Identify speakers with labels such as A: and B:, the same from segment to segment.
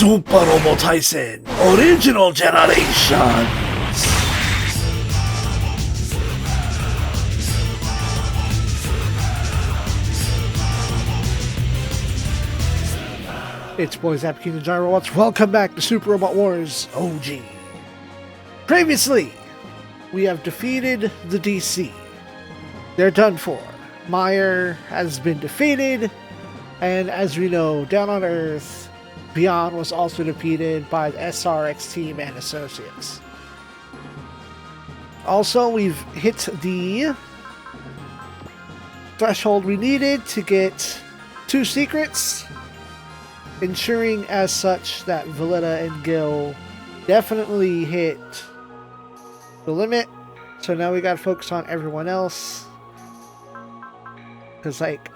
A: Super Robotyson Original Generations. It's boys Zappa King and Gyro Robots. Welcome back to Super Robot Wars OG. Previously, we have defeated the DC. They're done for. Meyer has been defeated, and as we know, down on Earth, Beyond was also defeated by the SRX team and associates. Also, we've hit the threshold we needed to get 2 secrets, ensuring as such that Valletta and Gil definitely hit the limit. So now we gotta focus on everyone else. Because, like,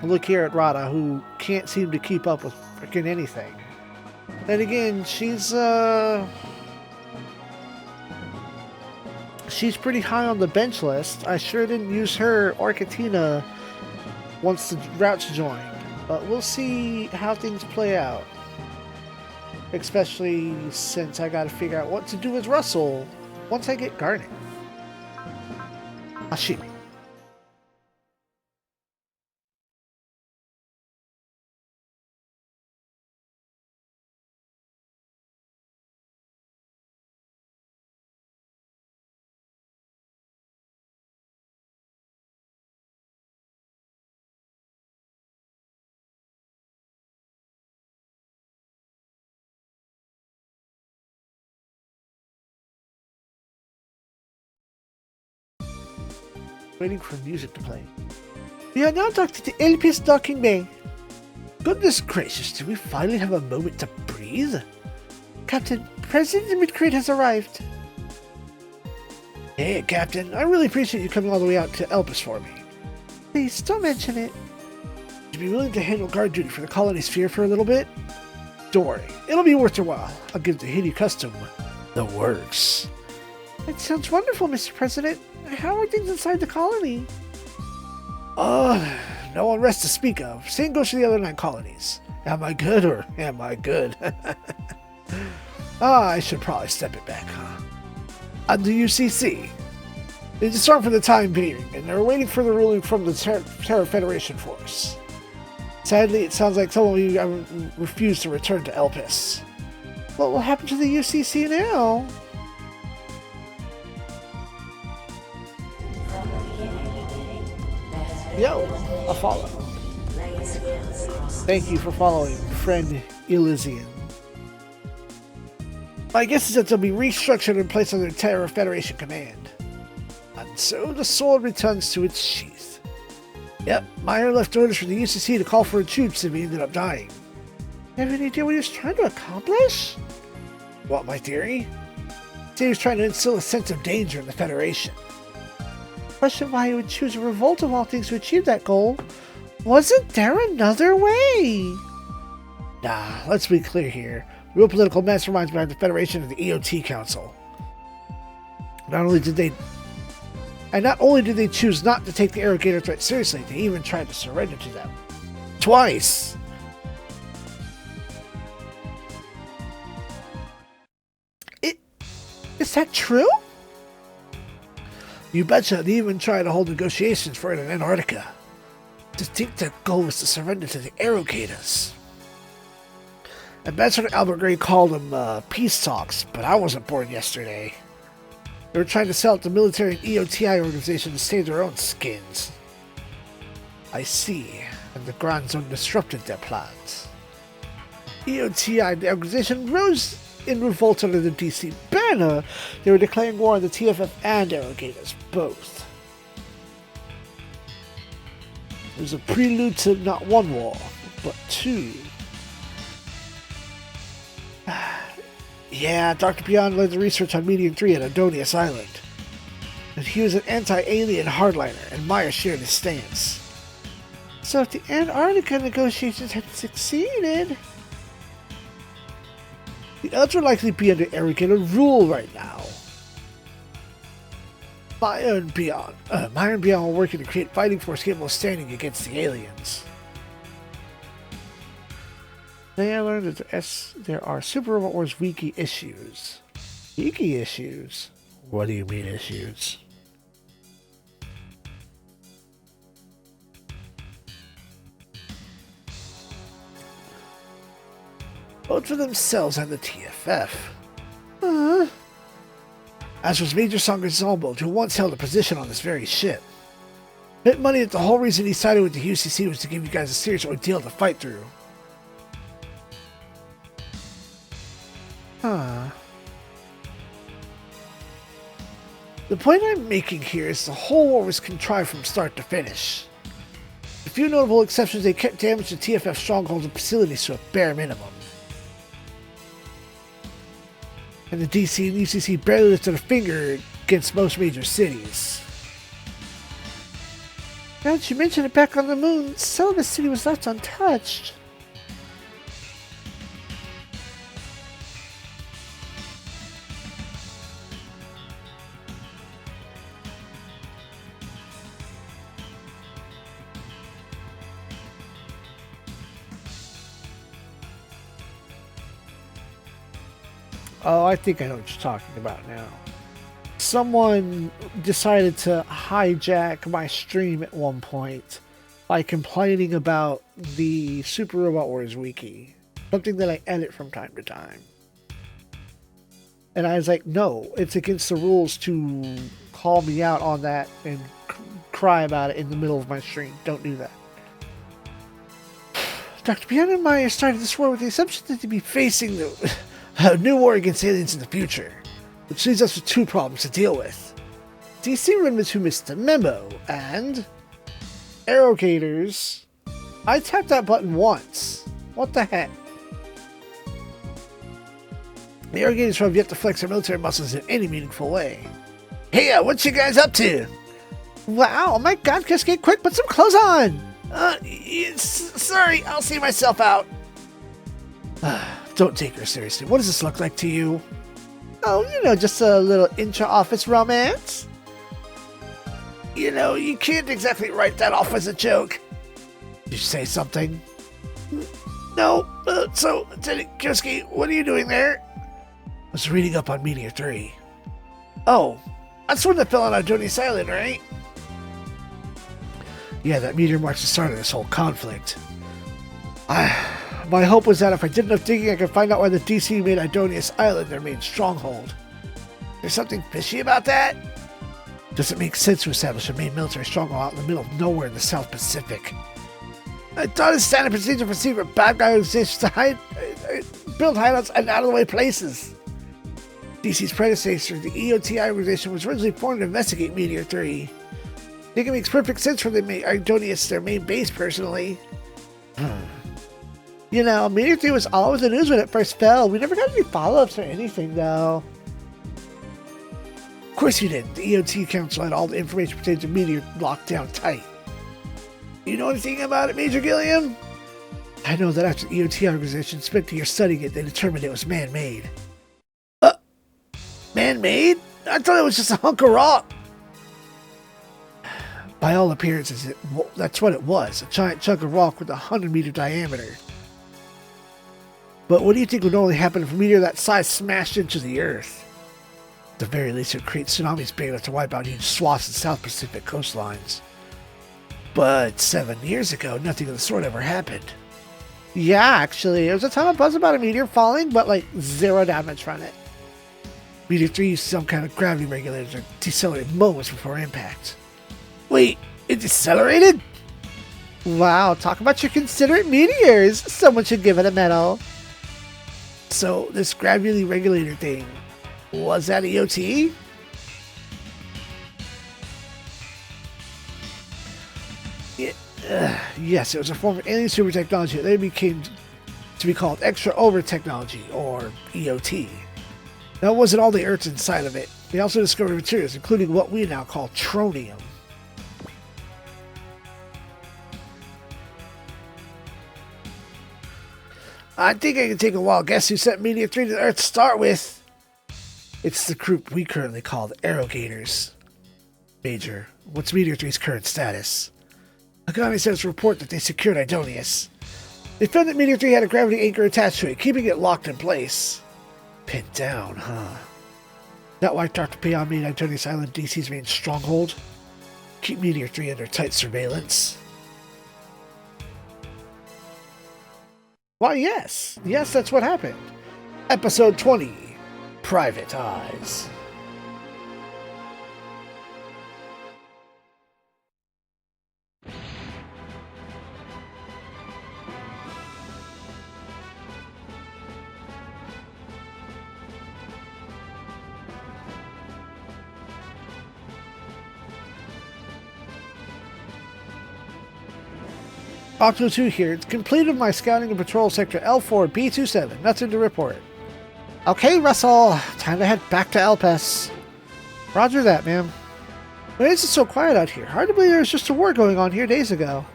A: look here at Rada, who can't seem to keep up with freaking anything. Then again, she's pretty high on the bench list. I sure didn't use her or Katina once the routes joined, but we'll see how things play out. Especially since I gotta figure out what to do with Russell once I get Garnet. Hashimi. Waiting for music to play. We are now docking to LPS docking bay. Goodness gracious, do we finally have a moment to breathe? Captain, President Midcrate has arrived. Hey, Captain, I really appreciate you coming all the way out to Elpis for me. Please, don't mention it. Would you be willing to handle guard duty for the colony sphere for a little bit? Don't worry, it'll be worth your while. I'll give the Hiddy custom the works. That sounds wonderful, Mr. President. How are things inside the colony? No unrest to speak of. Same goes for the other 9 colonies. Am I good or am I good? I should probably step it back, huh? On the UCC. They disarmed for the time being, and they're waiting for the ruling from the Terra Federation force. Sadly, it sounds like some of you refuse to return to Elpis. What will happen to the UCC now? Yo, a follow. Thank you for following, friend Elysian. My guess is that they'll be restructured and placed under Terra Federation command. And so the sword returns to its sheath. Yep, Meyer left orders for the UCC to call for troops and he ended up dying. You have any idea what he was trying to accomplish? What, my theory? He was trying to instill a sense of danger in the Federation. Question why he would choose a revolt of all things to achieve that goal. Wasn't there another way? Nah, let's be clear here. Real political masterminds behind the Federation and the EOT Council. Not only did they choose not to take the Arrogator threat seriously, they even tried to surrender to them. Twice! Is that true? You betcha they even tried to hold negotiations for it in Antarctica. To think their goal was to surrender to the Arrogators. Ambassador Albert Gray called them peace talks, but I wasn't born yesterday. They were trying to sell out the military and EOTI organization to save their own skins. I see, and the Grand Zone disrupted their plans. EOTI and the organization rose in revolt under the DC banner. They were declaring war on the TFF and Arrogators, both. It was a prelude to not one war, but 2. Yeah, Dr. Beyond led the research on Medium 3 at Adonius Island. And he was an anti-alien hardliner, and Meyer shared his stance. So if the Antarctica negotiations had succeeded, the odds would likely be under Arrogator rule right now. Meyer and Beyond were working to create fighting force capable of standing against the aliens. Today I learned that there are Super Robot Wars wiki issues. Wiki issues? What do you mean issues? Both for themselves and the TFF. As was Major Song Ensemble, who once held a position on this very ship. Bet money that the whole reason he sided with the UCC was to give you guys a serious ordeal to fight through. The point I'm making here is the whole war was contrived from start to finish. A few notable exceptions, they kept damage to TFF strongholds and facilities to a bare minimum. And the DC and UCC barely lifted a finger against most major cities. Now that you mention it, back on the moon, Celebi City was left untouched. Oh, I think I know what you're talking about now. Someone decided to hijack my stream at one point by complaining about the Super Robot Wars wiki. Something that I edit from time to time. And I was like, no, it's against the rules to call me out on that and cry about it in the middle of my stream. Don't do that. Dr. Piano and Meyer started this war with the assumption that they'd be facing the a new war against aliens in the future, which leaves us with two problems to deal with. DC remnants who missed the memo, and Arrogators. I tapped that button once. What the heck? The Arrogators have yet to flex their military muscles in any meaningful way. Hey, what you guys up to? Wow, oh my god, Cascade, quick, put some clothes on! Sorry, I'll see myself out. Don't take her seriously. What does this look like to you? Oh, you know, just a little intra-office romance. You know, you can't exactly write that off as a joke. Did you say something? No. So, Kioski, what are you doing there? I was reading up on Meteor 3. Oh, that's one that fell on Adonius Island, right? Yeah, that meteor marks the start of this whole conflict. My hope was that if I did enough digging, I could find out why the DC made Idonius Island their main stronghold. There's something fishy about that? Does it make sense to establish a main military stronghold out in the middle of nowhere in the South Pacific? I thought it's standard procedure for secret bad guy organizations to build hideouts in out-of-the-way places. DC's predecessor, the EOTI organization, was originally formed to investigate Meteor 3. I think it makes perfect sense for the Idonius their main base, personally. You know, Meteor 3 was all over the news when it first fell. We never got any follow-ups or anything, though. Of course you didn't. The EOT Council had all the information pertaining to Meteor locked down tight. You know anything about it, Major Gilliam? I know that after the EOT organization spent a year studying it, they determined it was man-made. Man-made? I thought it was just a hunk of rock. By all appearances, that's what it was. A giant chunk of rock with a 100-meter diameter. But what do you think would normally happen if a meteor that size smashed into the Earth? At the very least, it would create tsunamis big enough to wipe out huge swaths of South Pacific coastlines. But 7 years ago, nothing of the sort ever happened. Yeah, actually, there was a ton of buzz about a meteor falling, but like zero damage from it. Meteor 3 used some kind of gravity regulator to decelerate moments before impact. Wait, it decelerated? Wow, talk about your considerate meteors. Someone should give it a medal. So, this gravity regulator thing, was that EOT? Yes, it was a form of alien super technology that later became to be called extra over technology, or EOT. That wasn't all the Earth's inside of it. They also discovered materials, including what we now call tronium. I think I can take a wild guess who sent Meteor 3 to the Earth to start with. It's the group we currently call the Arrogators. Major, what's Meteor 3's current status? Agami says report that they secured Idonius. They found that Meteor 3 had a gravity anchor attached to it, keeping it locked in place. Pinned down, huh? That why Dr. Peon made Antonius Island DC's main stronghold? Keep Meteor 3 under tight surveillance? Why, yes. Yes, that's what happened. Episode 20, Private Eyes. Octo 2 here. It's completed my scouting and patrol sector L4 B27. Nothing to report. Okay, Russell. Time to head back to Elpis. Roger that, ma'am. Why is it so quiet out here? Hard to believe there was just a war going on here days ago.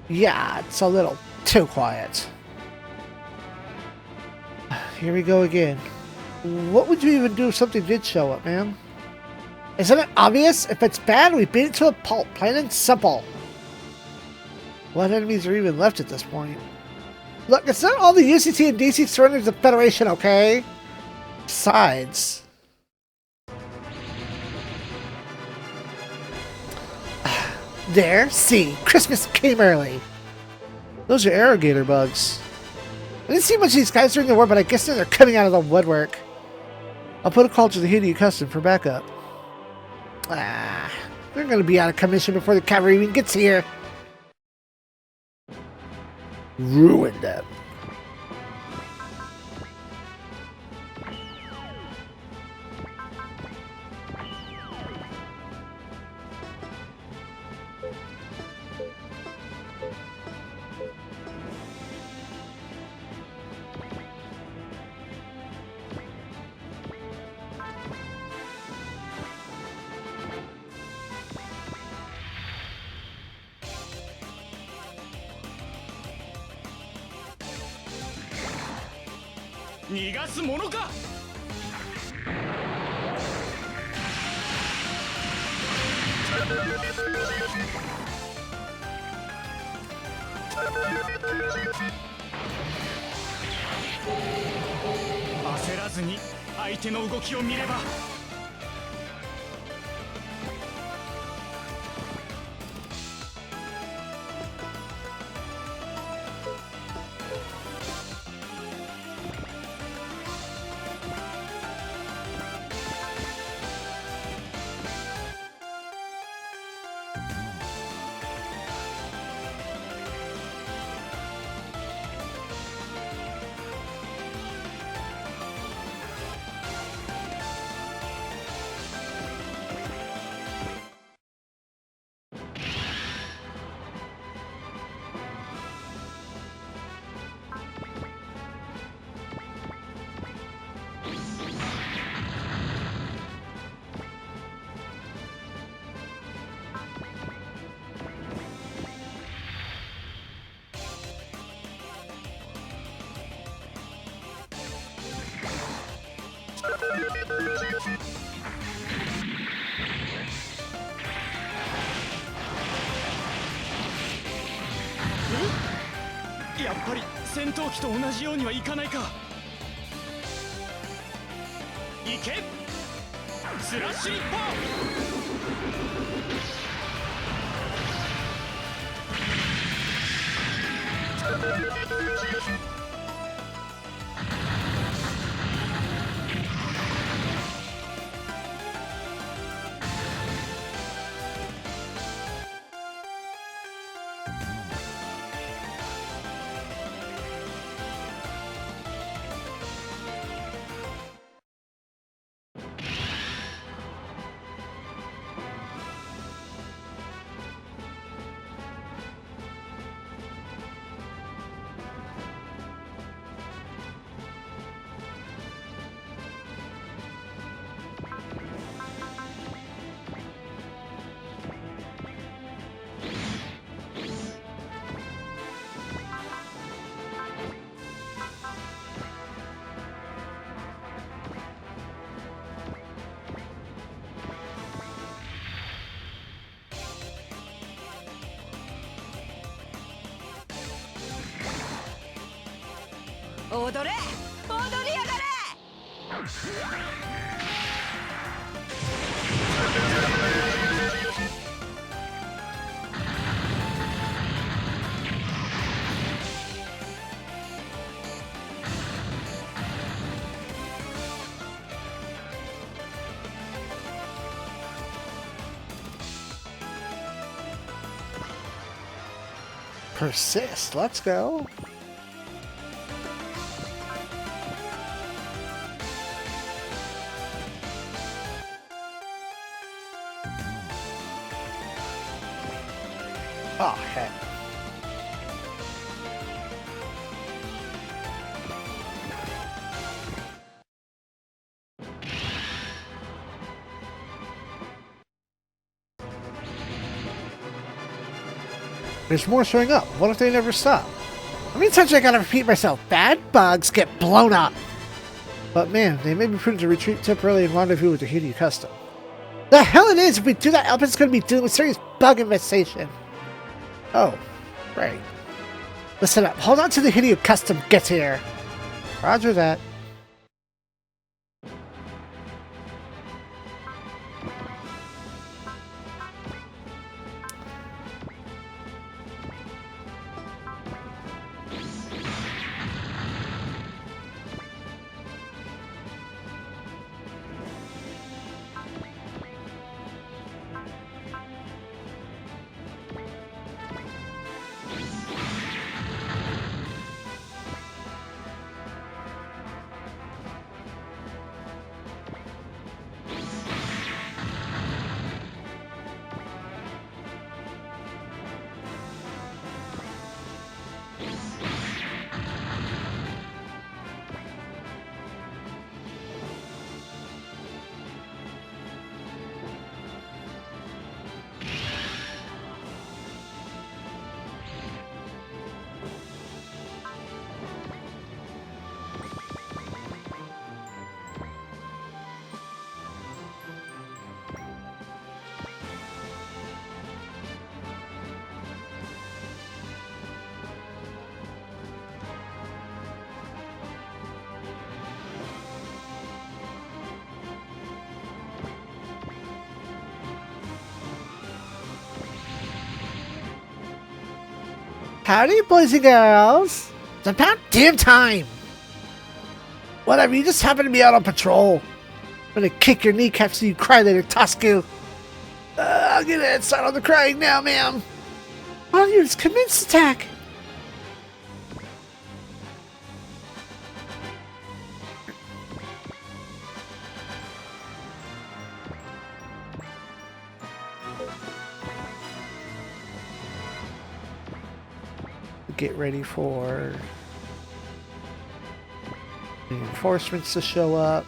A: Yeah, it's a little too quiet. Here we go again. What would you even do if something did show up, ma'am? Isn't it obvious? If it's bad, we beat it to a pulp. Plain and simple. What enemies are even left at this point? Look, it's not all the UCT and DC surrenders the Federation, okay? Besides... There, see, Christmas came early. Those are alligator bugs. I didn't see much of these guys during the war, but I guess they're coming out of the woodwork. I'll put a call to the Hideo Custom for backup. They're gonna be out of commission before the cavalry even gets here. Ruin them.
B: やっぱり戦闘機と同じようにはいかないか。行けスラッシュリッパー。
C: 踊れ踊りやがれ。
A: Persist. Let's go. Oh, heck. There's more showing up. What if they never stop? How many times I gotta repeat myself? Bad bugs get blown up. But man, they may be prudent to retreat temporarily and rendezvous with the Hideo Custom. The hell it is! If we do that, Elephant's gonna be dealing with serious bug infestation. Oh, right. Listen up. Hold on to the Hideo Custom gets here. Roger that. Howdy, boys and girls. It's about damn time. Whatever, you just happen to be out on patrol. I'm gonna kick your kneecaps so you cry later, Tosku. I'll get a head start on the crying now, ma'am. All units commence attack. Get ready for reinforcements to show up.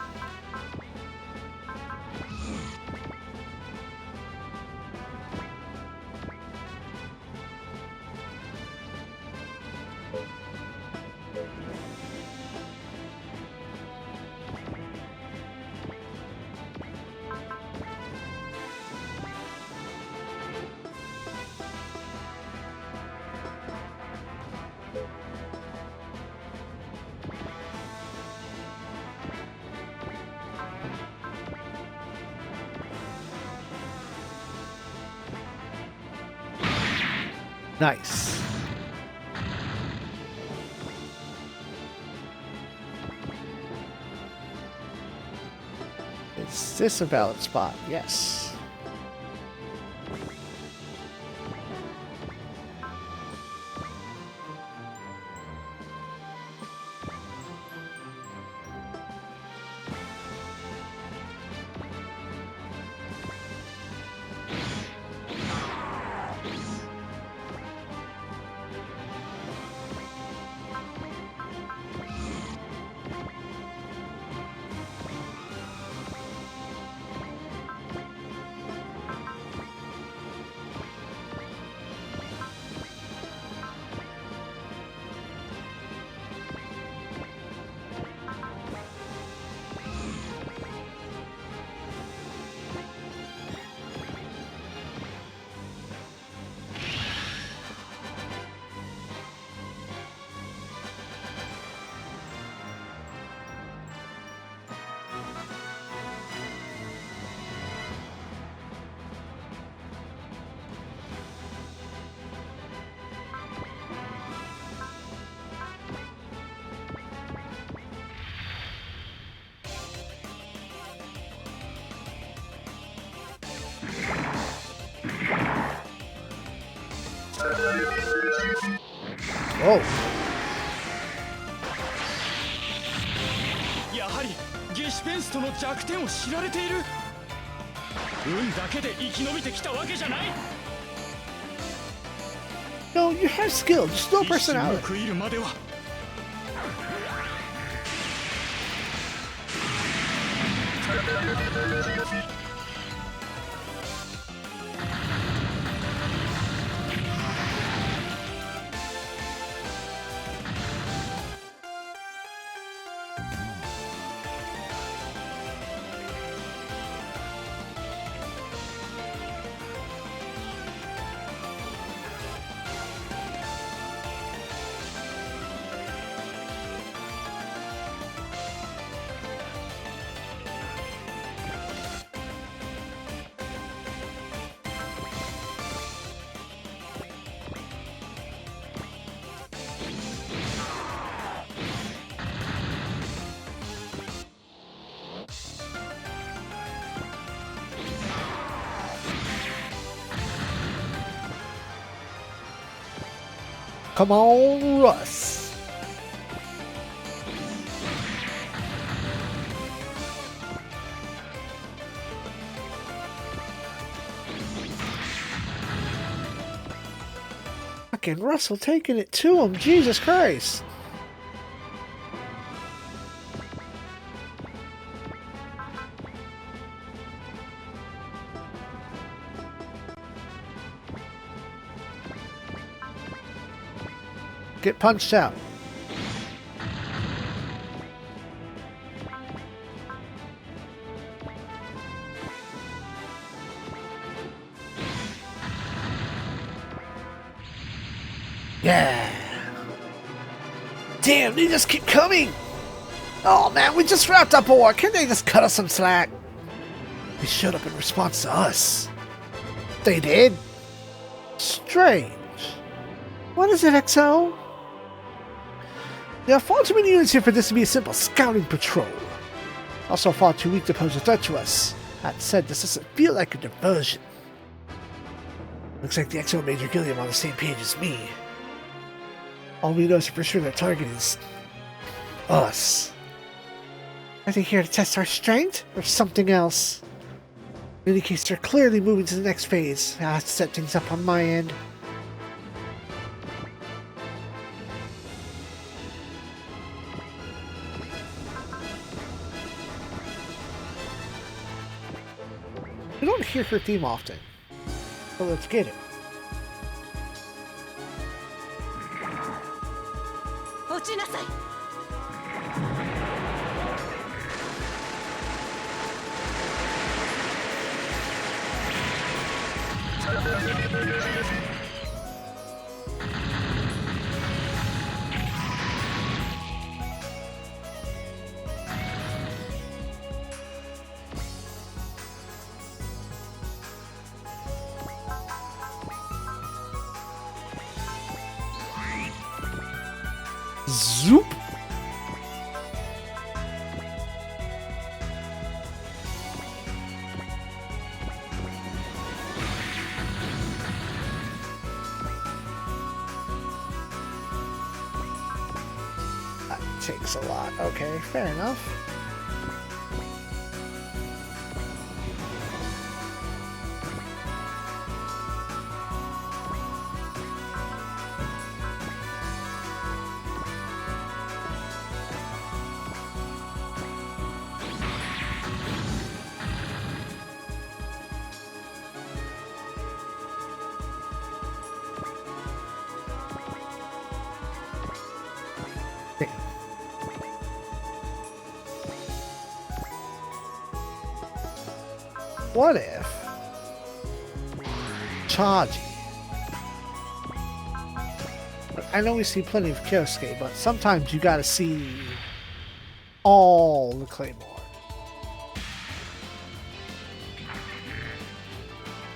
A: Nice. Is this a valid spot? Yes. Whoa.
B: やはりゲシュペンストの弱点を知られている。運だけで生き延びてきたわけじゃない。
A: No, you have skill, just no
B: 一瞬を
A: personality.
B: 食いるまでは。
A: Come on, Russ. Fucking Russell taking it to him, Jesus Christ. Get punched out. Yeah. Damn, they just keep coming. Oh man, we just wrapped up a war. Can't they just cut us some slack? They showed up in response to us. They did? Strange. What is it, XO? There are far too many units here for this to be a simple scouting patrol. Also far too weak to pose a threat to us. That said, this doesn't feel like a diversion. Looks like the XO and Major Gilliam are on the same page as me. All we know is for sure their target is... us. Are they here to test our strength? Or something else? In any case, they're clearly moving to the next phase. I have to set things up on my end. We don't hear her theme often, so let's get it.
C: 落ちなさい。
A: Zoop! That takes a lot. Okay, fair enough. What if Chargy? I know we see plenty of Kyosuke, but sometimes you gotta see all the Claymore.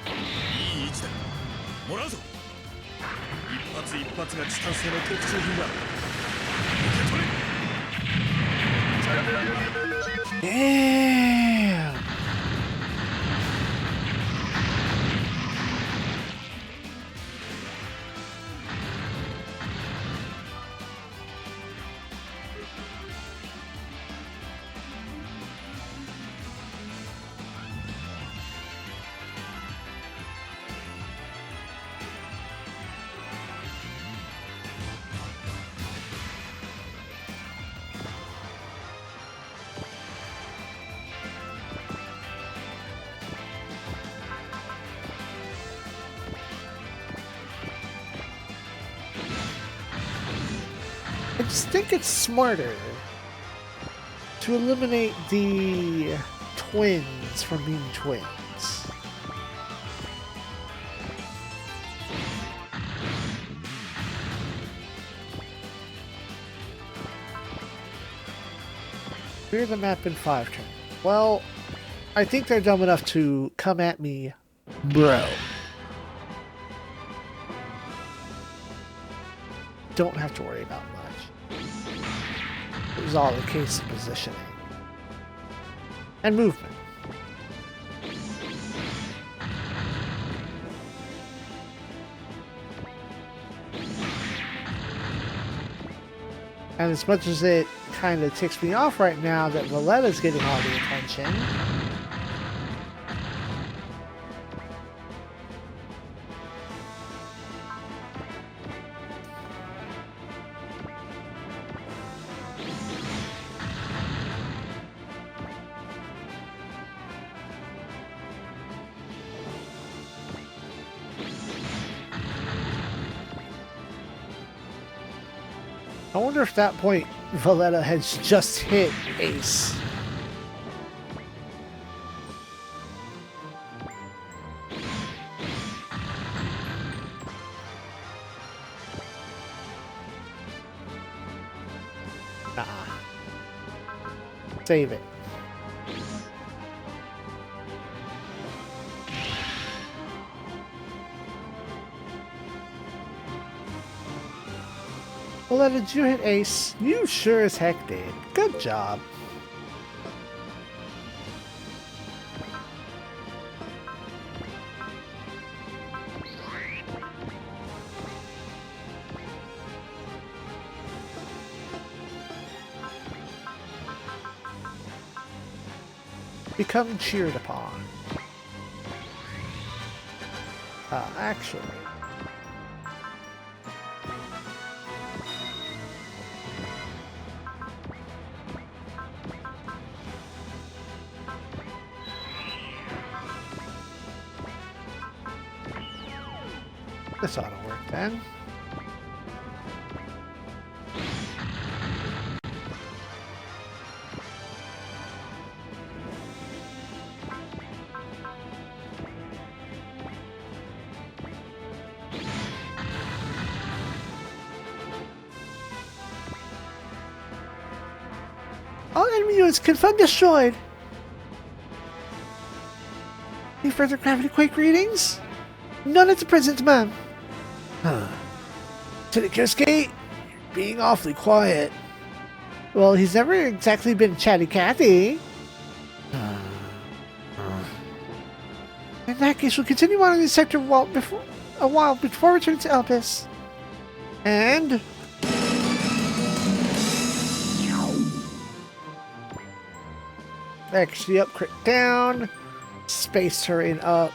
B: いい位置だ。もらうぞ。一発一発がチタン製の特注品だ。受け取れ。
A: Damn! just think it's smarter to eliminate the twins from being twins. Clear the map in 5 turns. Well, I think they're dumb enough to come at me, bro. Don't have to worry about much. It was all a case of positioning and movement. And as much as it kind of ticks me off right now that Valletta's getting all the attention, I wonder if at that point Valletta has just hit Ace. Nah. Save it. Well, did you hit Ace? You sure as heck did. Good job. Become cheered upon. Actually. This ought to work then. All enemy units confirmed destroyed. Any further gravity quake readings? None at the present, ma'am. Huh. Lieutenant Kirsuke, you're being awfully quiet. Well, he's never exactly been chatty Cathy. In that case, we'll continue on in this sector a while before returning to Elpis. And actually up, crit down, space terrain up.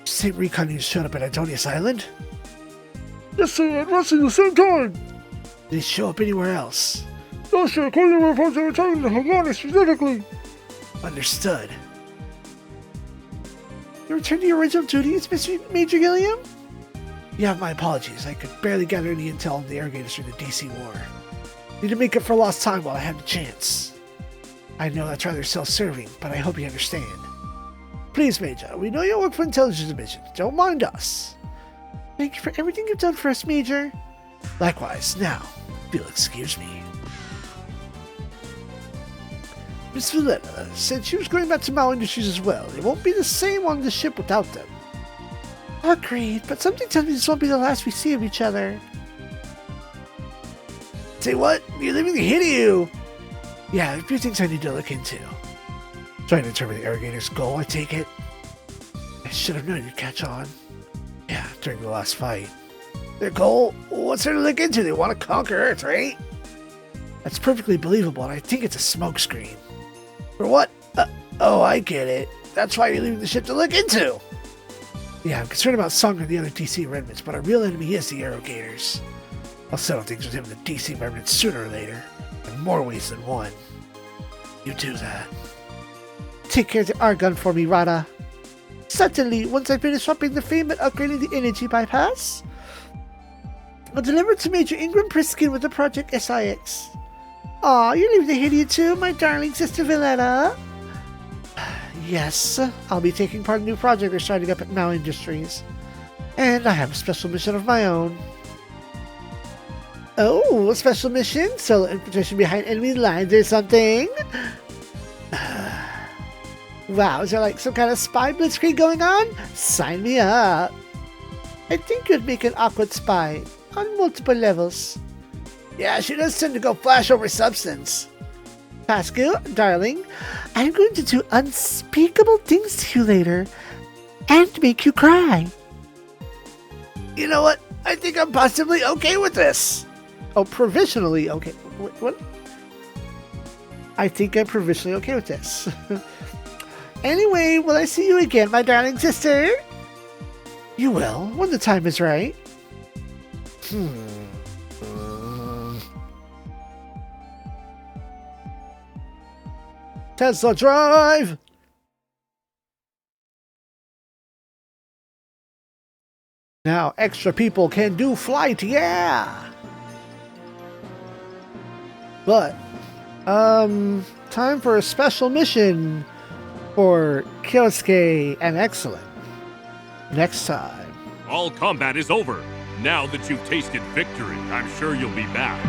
A: Same recon units showed up at Antonius Island? Yes, sir, at roughly the same time. Did he show up anywhere else? No, sir, according to reports, they were talking to Hagani specifically. Understood. You returned to your original duties, Mr. Major Gilliam? You have my apologies. I could barely gather any intel on the irrigators during the DC war. Need to make up for lost time while I have the chance. I know that's rather self-serving, but I hope you understand. Please, Major, we know you work for Intelligence Division. Don't mind us. Thank you for everything you've done for us, Major. Likewise. Now, if you'll excuse me. Miss Valletta said she was going back to Mao Industries as well. It won't be the same on the ship without them. Agreed, but something tells me this won't be the last we see of each other. Say what? You're leaving the hit of you! Yeah, a few things I need to look into. Trying to determine the irrigator's goal, I take it. I should have known you'd catch on. Yeah, during the last fight. Their goal? What's there to look into? They want to conquer Earth, right? That's perfectly believable, and I think it's a smokescreen. For what? Oh, I get it. That's why you're leaving the ship to look into! Yeah, I'm concerned about Song and the other DC remnants, but our real enemy is the irrigators. I'll settle things with him and the DC remnants sooner or later. more ways than one. You do that. Take care of the argon for me, Rada. Certainly, once I finish swapping the frame and upgrading the energy bypass, I'll deliver it to Major Ingram Priskin with the Project SIX. Aw, you're leaving the Haiti too, my darling sister Villetta? Yes, I'll be taking part in a new project we're starting up at Mao Industries. And I have a special mission of my own. Oh, a special mission? Solo infiltration behind enemy lines or something? Wow, is there like some kind of spy blitzkrieg going on? Sign me up. I think you'd make an awkward spy on multiple levels. Yeah, she does tend to go flash over substance. Pascal, darling, I'm going to do unspeakable things to you later and make you cry. You know what? I think I'm possibly okay with this. Oh, provisionally okay. What? I think I'm provisionally okay with this. Anyway, will I see you again, my darling sister? You will, when the time is right. Tesla drive! Now extra people can do flight, yeah! But, time for a special mission for Kyosuke and Excellent. Next time.
D: All combat is over. Now that you've tasted victory, I'm sure you'll be back.